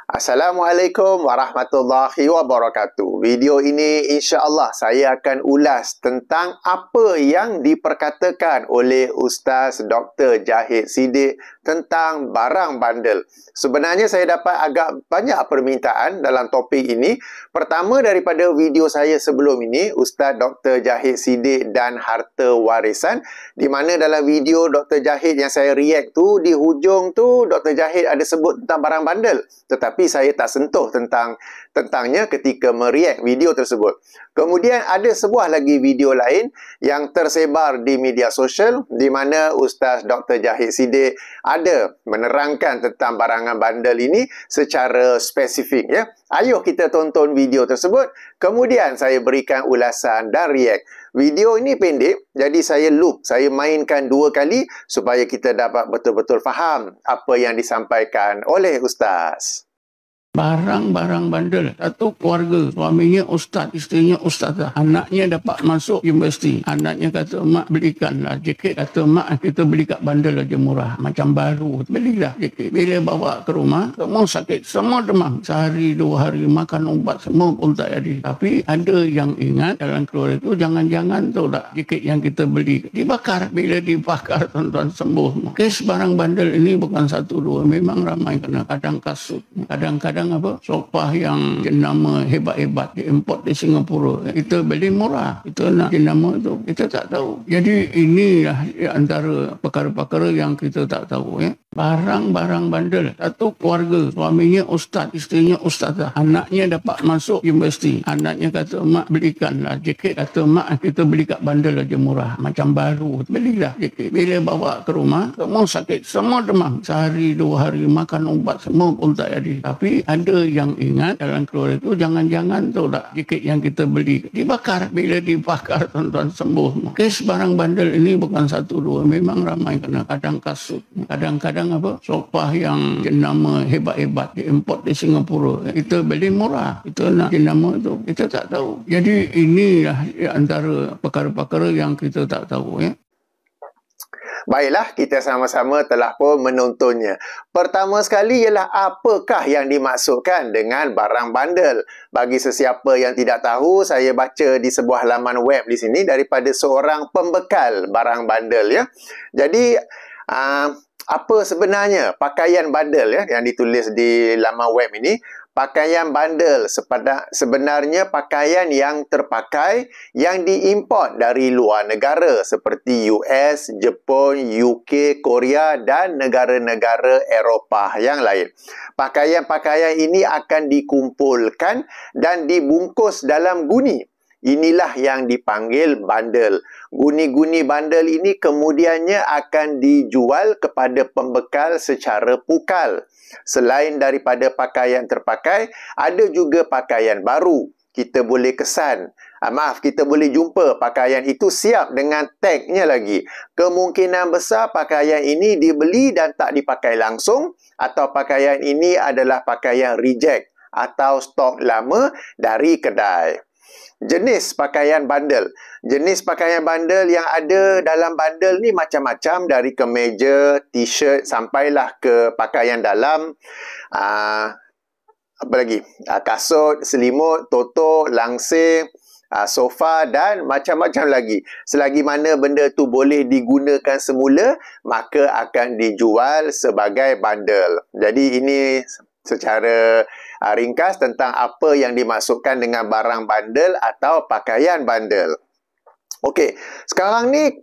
Assalamualaikum warahmatullahi wabarakatuh. Video ini insya-Allah saya akan ulas tentang apa yang diperkatakan oleh Ustaz Dr. Jahid Siddiq tentang barang bandel. Sebenarnya saya dapat agak banyak permintaan dalam topik ini. Pertama daripada video saya sebelum ini, Ustaz Dr. Jahid Siddiq dan harta warisan, di mana dalam video Dr. Jahid yang saya react tu, di hujung tu Dr. Jahid ada sebut tentang barang bandel. Tetapi saya tak sentuh tentangnya ketika mereact video tersebut. Kemudian ada sebuah lagi video lain yang tersebar di media sosial di mana Ustaz Dr. Jahid Siddiq ada menerangkan tentang barangan bandel ini secara spesifik, ya. Ayuh kita tonton video tersebut, kemudian saya berikan ulasan dan react. Video ini pendek, jadi saya loop, saya mainkan 2 kali supaya kita dapat betul-betul faham apa yang disampaikan oleh Ustaz. Barang-barang bandel. Satu keluarga, suaminya ustaz, isterinya ustazah. Anaknya dapat masuk universiti. Anaknya kata, mak belikanlah jaket. Kata, mak kita beli kat bandel aja murah. Macam baru. Belilah jaket. Bila bawa ke rumah, semua sakit, semua demam. Sehari, 2 hari makan ubat, semua pun tak jadi. Tapi ada yang ingat dalam keluarga itu, jangan-jangan tu tak jaket yang kita beli dibakar. Bila dibakar, tuan-tuan sembuh. Kes barang bandel ini bukan 1, 2. Memang ramai kena. Kadang kasut. Kadang-kadang sofa yang jenama hebat-hebat diimport di Singapura. Kita beli murah. Kita nak jenama itu, kita tak tahu. Jadi inilah antara perkara-perkara yang kita tak tahu, ya. Barang-barang bandel. Satu keluarga, suaminya ustaz, isterinya ustazah. Anaknya dapat masuk universiti. Anaknya kata, mak belikanlah jaket. Kata, mak kita beli kat bandel aja murah. Macam baru. Belilah jaket. Bila bawa ke rumah, semua sakit, semua demam. Sehari, 2 hari makan ubat, semua pun tak jadi. Tapi ada yang ingat dalam keluarga itu, jangan-jangan tu tak jaket yang kita beli dibakar. Bila dibakar, tuan-tuan sembuh. Kes barang bandel ini bukan 1, 2. Memang ramai kena. Kadang kasut. Kadang-kadang sofa yang jenama hebat-hebat diimport di Singapura. Kita beli murah. Kita nak jenama itu, kita tak tahu. Jadi inilah antara perkara-perkara yang kita tak tahu, ya. Baiklah, kita sama-sama telah pun menontonnya. Pertama sekali ialah apakah yang dimaksudkan dengan barang bandel. Bagi sesiapa yang tidak tahu, saya baca di sebuah laman web di sini daripada seorang pembekal barang bandel, ya. Jadi, apa sebenarnya pakaian bandel, ya, yang ditulis di laman web ini? Pakaian bandel sebenarnya pakaian yang terpakai yang diimport dari luar negara seperti US, Jepun, UK, Korea dan negara-negara Eropah yang lain. Pakaian-pakaian ini akan dikumpulkan dan dibungkus dalam guni. Inilah yang dipanggil bandel. Guni-guni bandel ini kemudiannya akan dijual kepada pembekal secara pukal. Selain daripada pakaian terpakai, ada juga pakaian baru. Kita boleh kesan. Kita boleh jumpa pakaian itu siap dengan tagnya lagi. Kemungkinan besar pakaian ini dibeli dan tak dipakai langsung, atau pakaian ini adalah pakaian reject atau stok lama dari kedai. Jenis pakaian bandel. Jenis pakaian bandel yang ada dalam bandel ni macam-macam, dari kemeja, t-shirt sampailah ke pakaian dalam, apa lagi? Kasut, selimut, toto, langsir, sofa dan macam-macam lagi. Selagi mana benda tu boleh digunakan semula, maka akan dijual sebagai bandel. Jadi ini secara ringkas tentang apa yang dimaksudkan dengan barang bandel atau pakaian bandel. Okey, sekarang ni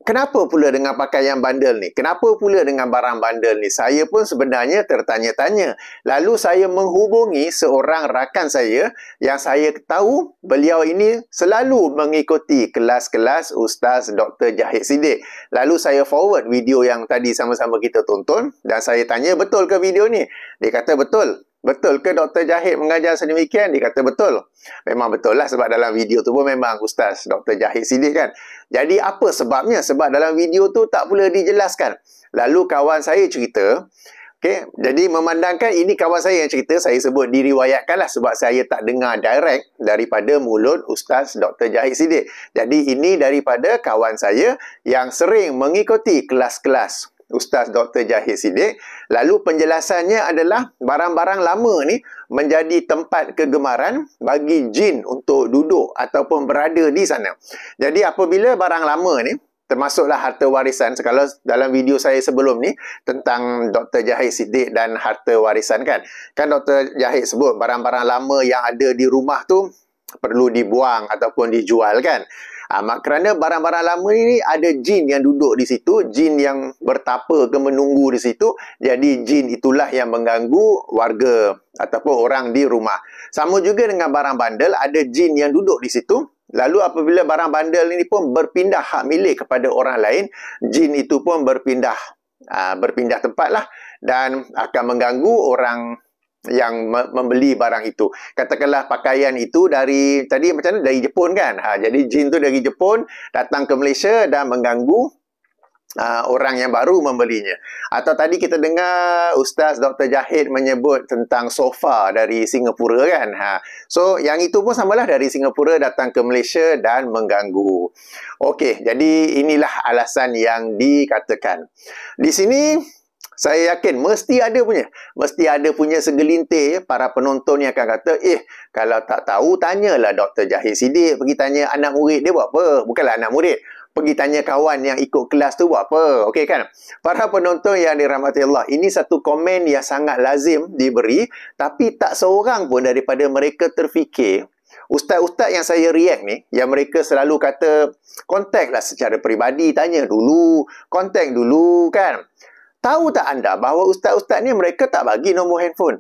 kenapa pula dengan pakaian bandel ni? Kenapa pula dengan barang bandel ni? Saya pun sebenarnya tertanya-tanya. Lalu saya menghubungi seorang rakan saya yang saya tahu beliau ini selalu mengikuti kelas-kelas Ustaz Dr. Jahid Siddiq. Lalu saya forward video yang tadi sama-sama kita tonton dan saya tanya, betul ke video ni? Dia kata betul. Betul ke Dr. Jahid mengajar sedemikian? Dia kata betul. Memang betul lah, sebab dalam video tu pun memang Ustaz Dr. Jahid Siddiq, kan. Jadi apa sebabnya? Sebab dalam video tu tak pula dijelaskan. Lalu kawan saya cerita, okay, jadi memandangkan ini kawan saya yang cerita, saya sebut diriwayatkan lah sebab saya tak dengar direct daripada mulut Ustaz Dr. Jahid Siddiq. Jadi ini daripada kawan saya yang sering mengikuti kelas-kelas Ustaz Dr. Zahid Siddiq. Lalu penjelasannya adalah barang-barang lama ni menjadi tempat kegemaran bagi jin untuk duduk ataupun berada di sana. Jadi apabila barang lama ni, termasuklah harta warisan, kalau dalam video saya sebelum ni tentang Dr. Zahid Siddiq dan harta warisan kan Dr. Zahid sebut barang-barang lama yang ada di rumah tu perlu dibuang ataupun dijual kan. Kerana barang-barang lama ni ada jin yang duduk di situ, jin yang bertapa ke menunggu di situ. Jadi jin itulah yang mengganggu warga ataupun orang di rumah. Sama juga dengan barang bandel, ada jin yang duduk di situ. Lalu apabila barang bandel ini pun berpindah hak milik kepada orang lain, jin itu pun berpindah tempat lah dan akan mengganggu orang yang membeli barang itu. Katakanlah pakaian itu dari Jepun kan. Jadi jin tu dari Jepun datang ke Malaysia dan mengganggu orang yang baru membelinya. Atau tadi kita dengar Ustaz Dr. Zahid menyebut tentang sofa dari Singapura kan. So yang itu pun samalah, dari Singapura datang ke Malaysia dan mengganggu. Okey, jadi inilah alasan yang dikatakan. Di sini saya yakin mesti ada punya segelintir para penonton yang akan kata, kalau tak tahu tanyalah Dr. Zahid Siddiq, pergi tanya anak murid dia buat apa. Bukanlah anak murid, pergi tanya kawan yang ikut kelas tu buat apa. Okey kan? Para penonton yang dirahmati Allah, ini satu komen yang sangat lazim diberi, tapi tak seorang pun daripada mereka terfikir. Ustaz-ustaz yang saya react ni, yang mereka selalu kata kontak lah secara peribadi, tanya dulu, kontak dulu kan. Tahu tak anda bahawa ustaz-ustaz ni mereka tak bagi nombor handphone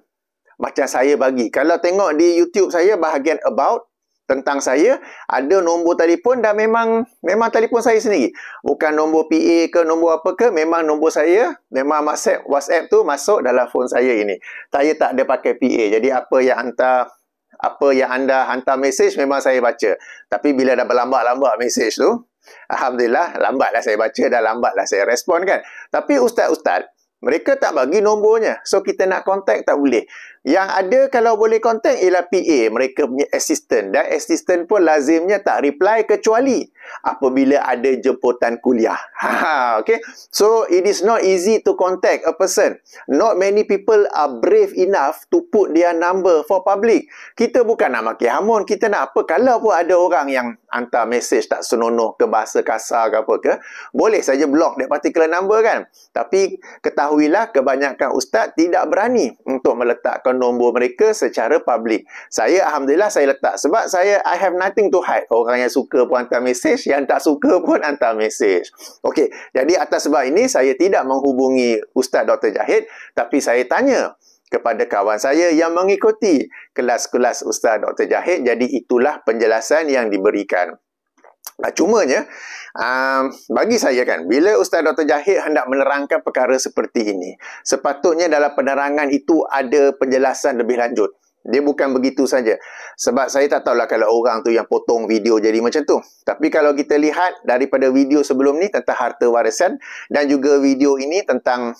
macam saya bagi. Kalau tengok di YouTube saya bahagian about tentang saya, ada nombor telefon dan memang telefon saya sendiri. Bukan nombor PA ke nombor apa ke, memang nombor saya, memang WhatsApp tu masuk dalam phone saya ini. Saya tak ada pakai PA. Jadi apa yang anda hantar mesej memang saya baca. Tapi bila dah berlambat-lambat mesej tu, alhamdulillah, lambatlah saya baca dan lambatlah saya respon kan. Tapi ustaz-ustaz, mereka tak bagi nombornya. So, kita nak kontak tak boleh. Yang ada kalau boleh kontak ialah PA, mereka punya assistant. Dan assistant pun lazimnya tak reply kecuali apabila ada jemputan kuliah. Okay? So, it is not easy to contact a person. Not many people are brave enough to put their number for public. Kita bukan nak maki hamun, kita nak apa. Kalau pun ada orang yang hantar mesej tak senonoh ke, bahasa kasar ke apa ke, boleh saja block that particular number kan. Tapi ketahuilah kebanyakan ustaz tidak berani untuk meletakkan nombor mereka secara public. Saya alhamdulillah saya letak sebab I have nothing to hide. Orang yang suka pun hantar mesej, yang tak suka pun hantar mesej. Okey, jadi atas sebab ini saya tidak menghubungi Ustaz Dr. Zahid, tapi saya tanya kepada kawan saya yang mengikuti kelas-kelas Ustaz Dr. Zahid. Jadi itulah penjelasan yang diberikan. Cumanya, bagi saya kan, bila Ustaz Dr. Zahid hendak menerangkan perkara seperti ini, sepatutnya dalam penerangan itu ada penjelasan lebih lanjut. Dia bukan begitu saja. Sebab saya tak tahulah kalau orang tu yang potong video jadi macam tu. Tapi kalau kita lihat daripada video sebelum ni tentang harta warisan dan juga video ini tentang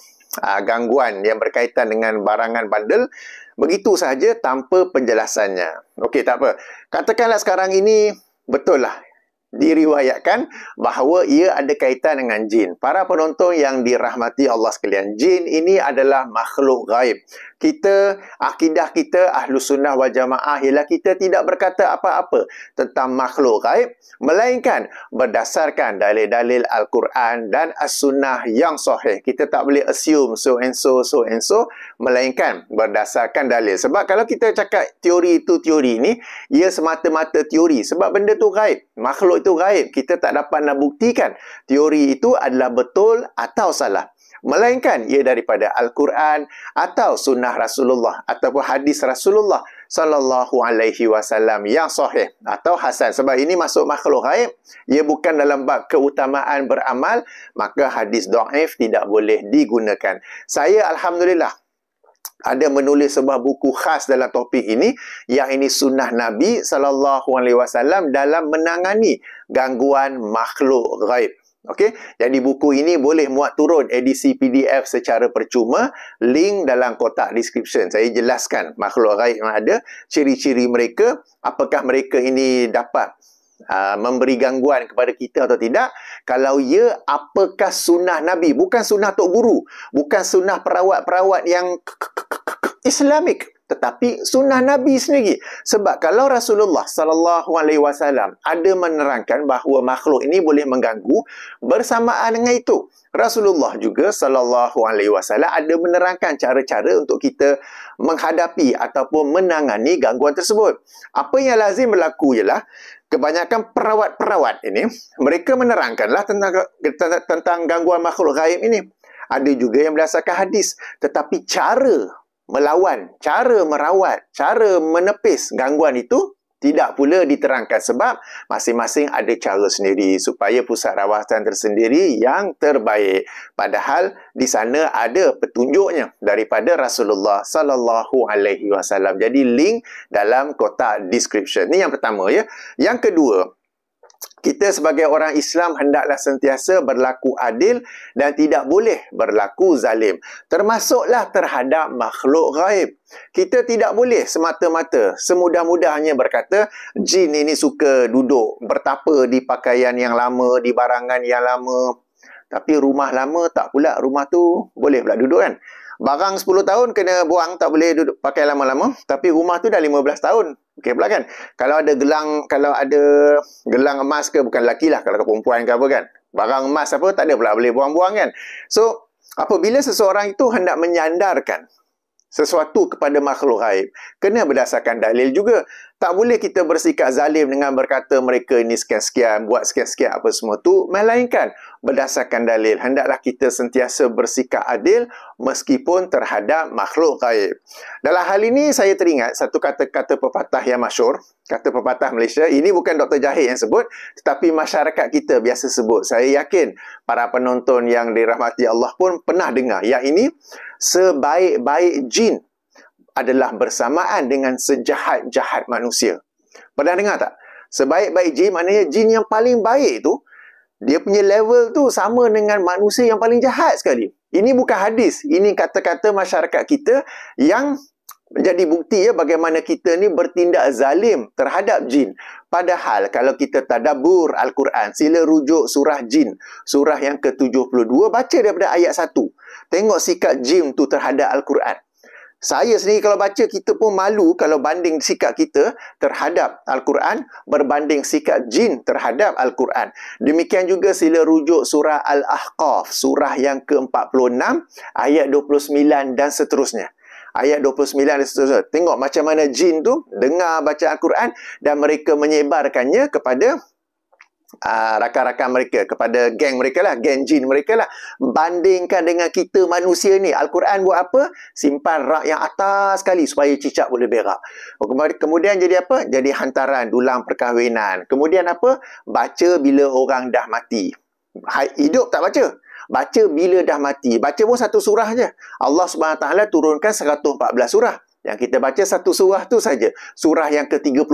gangguan yang berkaitan dengan barangan bandel, begitu sahaja tanpa penjelasannya. Okey, tak apa. Katakanlah sekarang ini betul lah diriwayatkan bahawa ia ada kaitan dengan jin. Para penonton yang dirahmati Allah sekalian, jin ini adalah makhluk gaib. Akidah kita Ahlus Sunnah wal Jamaah ialah kita tidak berkata apa-apa tentang makhluk gaib, melainkan berdasarkan dalil-dalil Al-Quran dan As-Sunnah yang sahih. Kita tak boleh assume so and so, melainkan berdasarkan dalil. Sebab kalau kita cakap teori itu teori ini, ia semata-mata teori. Sebab benda tu gaib, makhluk itu gaib. Kita tak dapat nak buktikan teori itu adalah betul atau salah, melainkan ia daripada Al-Quran atau sunnah Rasulullah ataupun hadis Rasulullah sallallahu alaihi wasallam yang sahih atau hasan. Sebab ini masuk makhluk gaib, ia bukan dalam bab keutamaan beramal, maka hadis dhaif tidak boleh digunakan. Saya alhamdulillah ada menulis sebuah buku khas dalam topik ini, yang ini sunnah Nabi sallallahu alaihi wasallam dalam menangani gangguan makhluk gaib. Okey, jadi buku ini boleh muat turun edisi PDF secara percuma, link dalam kotak description. Saya jelaskan makhluk gaib yang ada, ciri-ciri mereka, apakah mereka ini dapat memberi gangguan kepada kita atau tidak. Kalau ya, apakah sunnah Nabi? Bukan sunnah Tok Guru, bukan sunnah perawat-perawat yang Islamik, tetapi sunnah Nabi sendiri. Sebab kalau Rasulullah SAW ada menerangkan bahawa makhluk ini boleh mengganggu, bersamaan dengan itu Rasulullah juga SAW ada menerangkan cara-cara untuk kita menghadapi ataupun menangani gangguan tersebut. Apa yang lazim berlaku ialah kebanyakan perawat-perawat ini, mereka menerangkanlah tentang gangguan makhluk gaib ini. Ada juga yang berdasarkan hadis, tetapi cara melawan, cara merawat, cara menepis gangguan itu tidak pula diterangkan, sebab masing-masing ada cara sendiri supaya pusat rawatan tersendiri yang terbaik. Padahal di sana ada petunjuknya daripada Rasulullah SAW. Jadi link dalam kotak description. Ni yang pertama ya. Yang kedua, kita sebagai orang Islam hendaklah sentiasa berlaku adil dan tidak boleh berlaku zalim. Termasuklah terhadap makhluk gaib. Kita tidak boleh semata-mata semudah-mudahnya berkata jin ini suka duduk bertapa di pakaian yang lama, di barangan yang lama. Tapi rumah lama tak pula, rumah tu boleh pula duduk kan. Barang 10 tahun kena buang, tak boleh duduk pakai lama-lama. Tapi rumah tu dah 15 tahun. Okey pula kan. Kalau ada gelang emas ke, bukan lelaki lah, kalau perempuan ke apa kan. Barang emas apa, tak ada pula boleh buang-buang kan. So, apabila seseorang itu hendak menyandarkan sesuatu kepada makhluk gaib, kena berdasarkan dalil juga. Tak boleh kita bersikap zalim dengan berkata mereka ini sekian-sekian, buat sekian-sekian apa semua tu, melainkan berdasarkan dalil. Hendaklah kita sentiasa bersikap adil meskipun terhadap makhluk gaib. Dalam hal ini saya teringat satu kata-kata pepatah yang masyhur, kata pepatah Malaysia. Ini bukan Dr. Jahid yang sebut, tetapi masyarakat kita biasa sebut. Saya yakin para penonton yang dirahmati Allah pun pernah dengar. Yang ini, sebaik-baik jin adalah bersamaan dengan sejahat-jahat manusia. Pernah dengar tak? Sebaik-baik jin maknanya jin yang paling baik tu, dia punya level tu sama dengan manusia yang paling jahat sekali. Ini bukan hadis. Ini kata-kata masyarakat kita yang menjadi bukti ya bagaimana kita ni bertindak zalim terhadap jin. Padahal kalau kita tadabbur Al-Quran, sila rujuk surah jin, surah yang ke-72, baca daripada ayat 1. Tengok sikap jin tu terhadap Al-Quran. Saya sendiri kalau baca, kita pun malu kalau banding sikap kita terhadap Al-Quran berbanding sikap jin terhadap Al-Quran. Demikian juga sila rujuk surah Al-Ahqaf, surah yang ke-46, ayat 29 dan seterusnya. Ayat 29 dan seterusnya. Tengok macam mana jin tu dengar baca Al-Quran dan mereka menyebarkannya kepada rakan-rakan mereka, kepada geng mereka lah, geng jin mereka lah. Bandingkan dengan kita manusia ni, Al-Quran buat apa? Simpan rak yang atas sekali supaya cicak boleh berak. Kemudian jadi apa? Jadi hantaran dulang perkahwinan. Kemudian apa? Baca bila orang dah mati. Hidup tak baca. Baca bila dah mati. Baca pun satu surah je. Allah SWT turunkan 114 surah. Yang kita baca satu surah tu saja. Surah yang ke-36.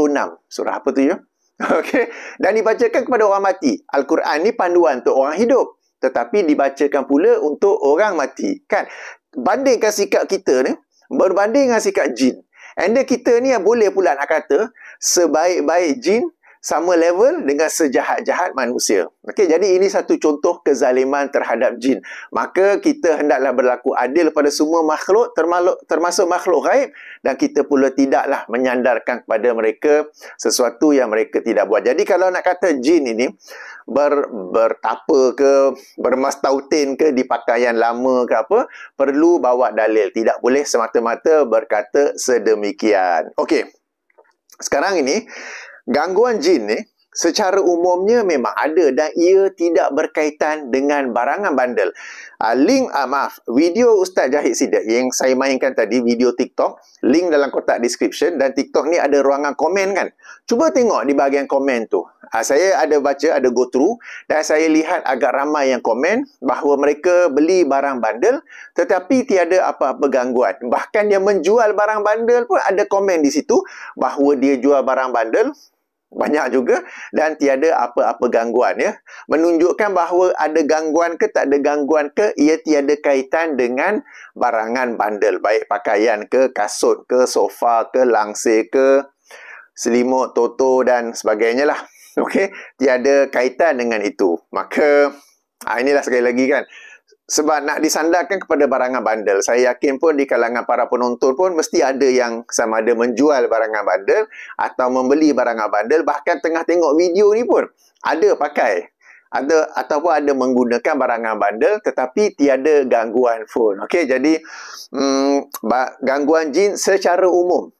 Surah apa tu ya? Okey, dan dibacakan kepada orang mati. Al-Quran ni panduan untuk orang hidup, tetapi dibacakan pula untuk orang mati. Kan? Bandingkan sikap kita ni berbanding dengan sikap jin. And then kita ni yang boleh pula nak kata sebaik-baik jin sama level dengan sejahat-jahat manusia. Okey, jadi ini satu contoh kezaliman terhadap jin. Maka kita hendaklah berlaku adil pada semua makhluk, termasuk makhluk gaib, dan kita pula tidaklah menyandarkan kepada mereka sesuatu yang mereka tidak buat. Jadi kalau nak kata jin ini bertapa ke, bermastautin ke di pakaian lama ke apa, perlu bawa dalil. Tidak boleh semata-mata berkata sedemikian. Okey, sekarang ini gangguan jin ni secara umumnya memang ada dan ia tidak berkaitan dengan barangan bandel. Video Ustaz Jahid Siddiq yang saya mainkan tadi, video TikTok, link dalam kotak description, dan TikTok ni ada ruangan komen kan. Cuba tengok di bahagian komen tu. Saya ada baca, ada go through, dan saya lihat agak ramai yang komen bahawa mereka beli barang bandel tetapi tiada apa-apa gangguan. Bahkan yang menjual barang bandel pun ada komen di situ bahawa dia jual barang bandel banyak juga dan tiada apa-apa gangguan ya. Menunjukkan bahawa ada gangguan ke tak ada gangguan ke, ia tiada kaitan dengan barangan bandel, baik pakaian ke, kasut ke, sofa ke, langsir ke, selimut, toto dan sebagainya lah. Okey, tiada kaitan dengan itu. Maka inilah sekali lagi kan, sebab nak disandarkan kepada barangan bandel, saya yakin pun di kalangan para penonton pun mesti ada yang sama ada menjual barangan bandel atau membeli barangan bandel, bahkan tengah tengok video ni pun ada pakai, ada ataupun ada menggunakan barangan bandel tetapi tiada gangguan pun. Okey, jadi gangguan jin secara umum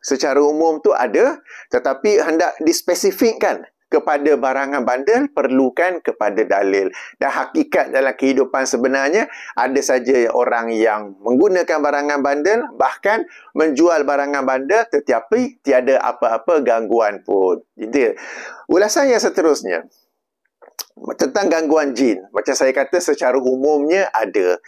tu ada, tetapi hendak dispesifikkan kepada barangan bandel perlukan kepada dalil. Dan hakikat dalam kehidupan sebenarnya ada saja orang yang menggunakan barangan bandel, bahkan menjual barangan bandel tetapi tiada apa-apa gangguan pun. Jadi ulasan yang seterusnya tentang gangguan jin, macam saya kata secara umumnya ada.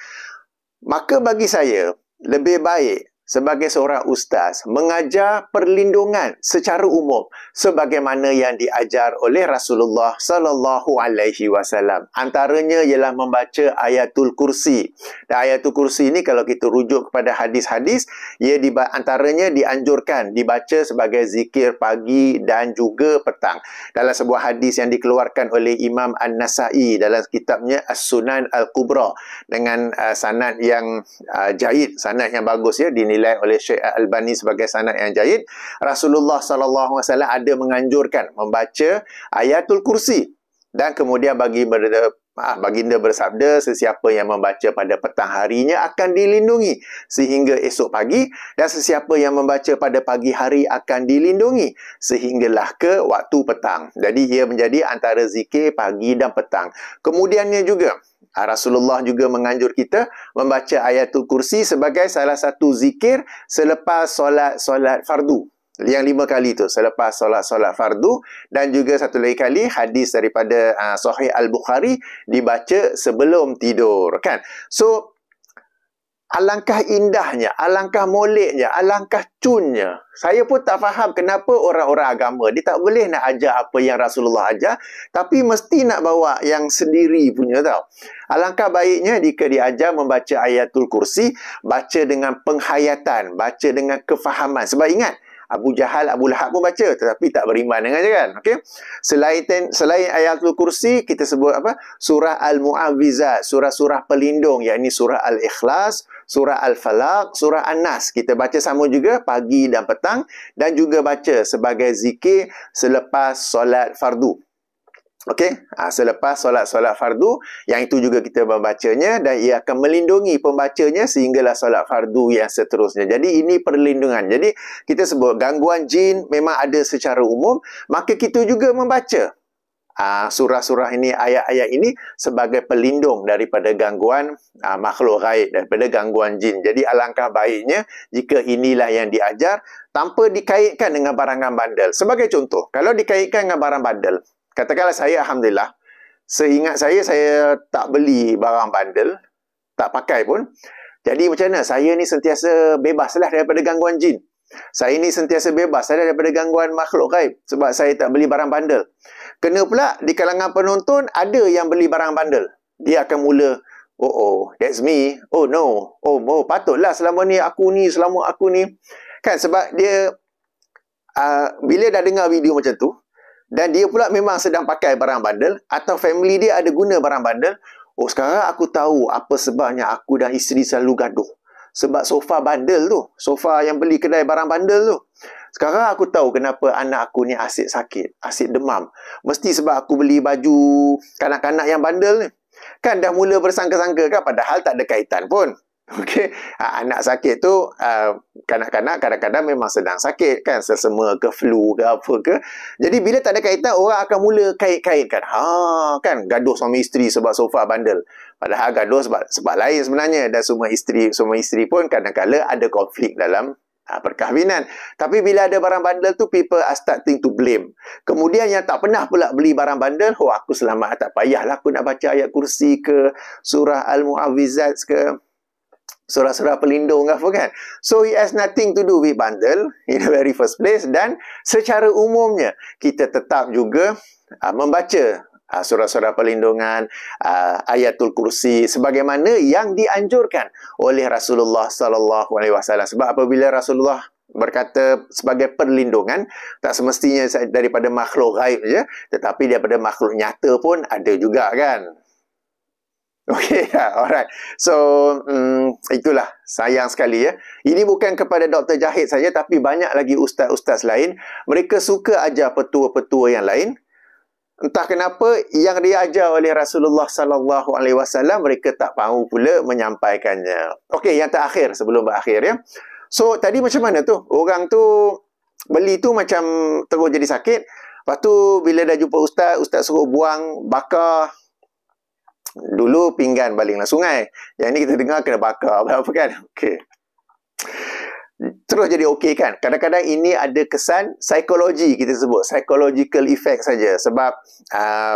Maka bagi saya lebih baik sebagai seorang ustaz mengajar perlindungan secara umum sebagaimana yang diajar oleh Rasulullah sallallahu alaihi wasallam. Antaranya ialah membaca ayatul kursi. Dan ayatul kursi ini kalau kita rujuk kepada hadis-hadis, ia antaranya dianjurkan dibaca sebagai zikir pagi dan juga petang. Dalam sebuah hadis yang dikeluarkan oleh Imam An-Nasa'i dalam kitabnya As-Sunan Al-Kubra dengan sanad yang jaid, sanad yang bagus ya, dinilai oleh Syekh Al-Albani sebagai sanad yang jaid. Rasulullah sallallahu alaihi wasallam ada menganjurkan membaca ayatul kursi, dan kemudian baginda bersabda, sesiapa yang membaca pada petang harinya akan dilindungi sehingga esok pagi, dan sesiapa yang membaca pada pagi hari akan dilindungi sehinggalah ke waktu petang. Jadi ia menjadi antara zikir pagi dan petang. Kemudiannya juga Rasulullah juga menganjur kita membaca ayatul kursi sebagai salah satu zikir selepas solat fardu. Yang 5 kali tu selepas solat fardu, dan juga satu lagi kali hadis daripada Sahih Al-Bukhari dibaca sebelum tidur, kan. So alangkah indahnya, alangkah moleknya, alangkah cunnya. Saya pun tak faham kenapa orang-orang agama dia tak boleh nak ajar apa yang Rasulullah ajar, tapi mesti nak bawa yang sendiri punya, tau. Alangkah baiknya jika diajar membaca ayatul kursi, baca dengan penghayatan, baca dengan kefahaman. Sebab ingat, Abu Jahal, Abu Lahab pun baca tetapi tak beriman dengan dia, kan. Okey. Selain ayatul kursi, kita sebut apa? Surah Al-Mu'awwizat, surah-surah pelindung, yakni surah Al-Ikhlas, surah Al-Falaq, surah An-Nas. Kita baca sama juga pagi dan petang, dan juga baca sebagai zikir selepas solat fardu. Okey, selepas solat fardu, yang itu juga kita membacanya, dan ia akan melindungi pembacanya sehinggalah solat fardu yang seterusnya. Jadi ini perlindungan. Jadi kita sebut gangguan jin memang ada secara umum, maka kita juga membaca surah-surah ini, ayat-ayat ini sebagai pelindung daripada gangguan makhluk gaib, daripada gangguan jin. Jadi alangkah baiknya jika inilah yang diajar tanpa dikaitkan dengan barangan bandel. Sebagai contoh, kalau dikaitkan dengan barang bandel, katakanlah saya, alhamdulillah, seingat saya tak beli barang bandel, tak pakai pun. Jadi macam mana? Saya ni sentiasa bebaslah daripada gangguan jin. Saya ni sentiasa bebas daripada gangguan makhluk gaib sebab saya tak beli barang bandel. Kena pula di kalangan penonton ada yang beli barang bandel. Dia akan mula, oh, that's me. Oh no. Oh, patutlah selama ni. Kan, sebab dia bila dah dengar video macam tu, dan dia pula memang sedang pakai barang bandel, atau family dia ada guna barang bandel, oh sekarang aku tahu apa sebabnya aku dan isteri selalu gaduh. Sebab sofa bandel tu, sofa yang beli kedai barang bandel tu. Sekarang aku tahu kenapa anak aku ni asyik sakit, asyik demam. Mesti sebab aku beli baju kanak-kanak yang bandel ni. Kan dah mula bersangka-sangka, kan, padahal tak ada kaitan pun. Okey, anak sakit tu, kanak-kanak kadang-kadang memang sedang sakit, kan, selsema ke flu ke apa ke. Jadi bila tak ada kaitan, orang akan mula kait-kaitkan. Kan, gaduh suami isteri sebab sofa bandel. Padahal gaduh sebab lain sebenarnya. Dan semua isteri pun kadang-kala ada konflik dalam perkahwinan. Tapi bila ada barang bandel tu, people are starting to blame. Kemudian yang tak pernah pula beli barang bandel, aku selamat, tak payahlah aku nak baca ayat kursi ke, surah Al-Mu'awwizat ke, surah-surah pelindung apa, kan. So it has nothing to do with bundle in the very first place. Dan secara umumnya kita tetap juga membaca surah-surah perlindungan, ayatul kursi sebagaimana yang dianjurkan oleh Rasulullah sallallahu alaihi wasallam. Sebab apabila Rasulullah berkata sebagai perlindungan, tak semestinya daripada makhluk gaib je, tetapi daripada makhluk nyata pun ada juga kan. Okey, alright. So, itulah, sayang sekali ya. Ini bukan kepada Dr. Jahid saja, tapi banyak lagi ustaz-ustaz lain. Mereka suka ajar petua-petua yang lain. Entah kenapa yang diajar oleh Rasulullah sallallahu alaihi wasallam mereka tak mahu pula menyampaikannya. Okey, yang terakhir sebelum berakhir ya. So, tadi macam mana tu? Orang tu beli tu macam terus jadi sakit. Lepas tu bila dah jumpa ustaz, ustaz suruh buang, bakar. Dulu pinggan balinglah sungai. Yang ni kita dengar kena bakar apa kan? Okey. Terus jadi okey kan? Kadang-kadang ini ada kesan psikologi kita sebut. Psychological effect saja. Sebab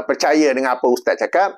percaya dengan apa ustaz cakap,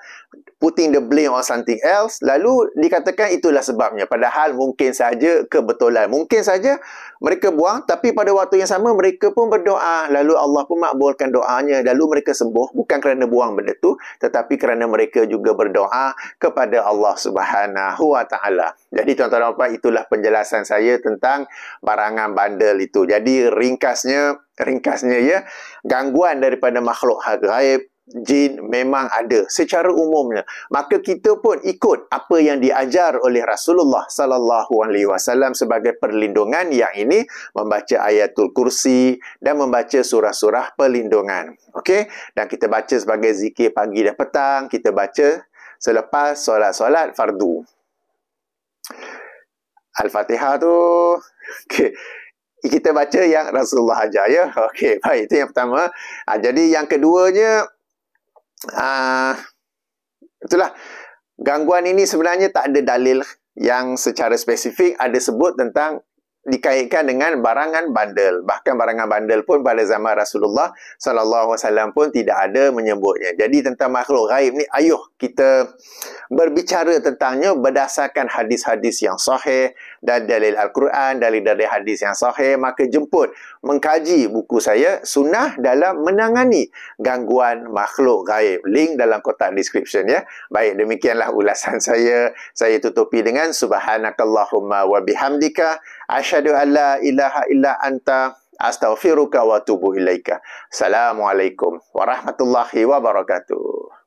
putting the blame on something else, lalu dikatakan itulah sebabnya. Padahal mungkin saja kebetulan. Mungkin saja mereka buang, tapi pada waktu yang sama mereka pun berdoa. Lalu Allah pun makbulkan doanya. Lalu mereka sembuh. Bukan kerana buang benda tu, tetapi kerana mereka juga berdoa kepada Allah Subhanahu Wa Taala. Jadi tuan-tuan dan puan, itulah penjelasan saya tentang barangan bandel itu. Jadi ringkasnya ya, gangguan daripada makhluk gaib, jin memang ada secara umumnya. Maka kita pun ikut apa yang diajar oleh Rasulullah sallallahu alaihi wasallam sebagai perlindungan, yang ini membaca ayatul kursi dan membaca surah-surah perlindungan. Okey, dan kita baca sebagai zikir pagi dan petang, kita baca selepas solat-solat fardu. Al-Fatihah tu okey, kita baca yang Rasulullah ajar ya. Okey, baik, itu yang pertama. Jadi yang keduanya, itulah, gangguan ini sebenarnya tak ada dalil yang secara spesifik ada sebut tentang dikaitkan dengan barangan bandel. Bahkan barangan bandel pun pada zaman Rasulullah sallallahu alaihi wasallam pun tidak ada menyebutnya. Jadi tentang makhluk gaib ni, ayuh kita berbicara tentangnya berdasarkan hadis-hadis yang sahih dan dalil Al-Quran, dalil-dalil hadis yang sahih. Maka jemput mengkaji buku saya, Sunnah dalam Menangani Gangguan Makhluk Gaib. Link dalam kotak description ya. Baik, demikianlah ulasan saya. Saya tutupi dengan subhanakallahumma wa bihamdika asyhadu an la ilaha illa anta astaghfiruka wa atubu ilaika. Assalamualaikum warahmatullahi wabarakatuh.